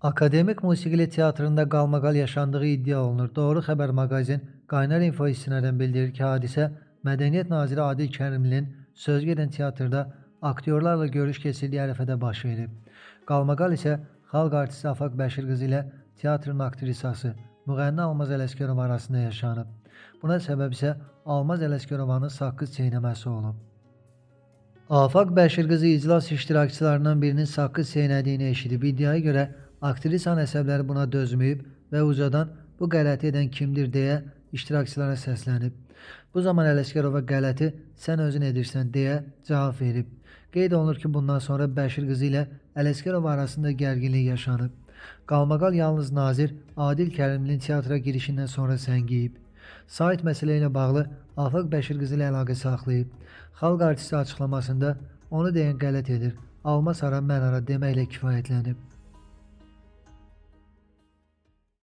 Akademik Musiqili Teatrında qalmaqal yaşandığı iddia olunur. Doğru Xəbər maqazin Qaynar Info istinadən bildirir ki, hadisə Mədəniyyət Naziri Adil Kərimlinin sözügedən teatrda aktyorlarla görüş keçirdiyi ərəfədə baş verib. Qalmaqal isə xalq artisti Afaq Bəşir qızı ilə teatrın aktrisası müğənni Almaz Ələsgərov arasında yaşanıb. Buna səbəb isə Almaz Ələsgərovanın saqqız çeynəməsi olub. Afaq Bəşir qızı iclas iştirakçılarından birinin saqqız çeynədiyini eşidib. İddiaya görə aktrisanın əsəbləri buna dözməyib və ucadan bu qələti edən kimdir deyə iştirakçılara səslənib. Bu zaman Ələsgərova qələti sən özün edirsən deyə cavab verib. Qeyd olunur ki, bundan sonra Bəşir qızı ilə Ələsgərov arasında gərginlik yaşanıb. Qalmaqal yalnız nazir Adil Kərimlinin teatra girişindən sonra səngiyib. Sayt məsələ ilə bağlı Afaq Bəşir qızı ilə əlaqə saxlayıb. Xalq artisti açıqlamasında onu deyən qələt edir, alma sara mən ara deməklə kifayətlənib.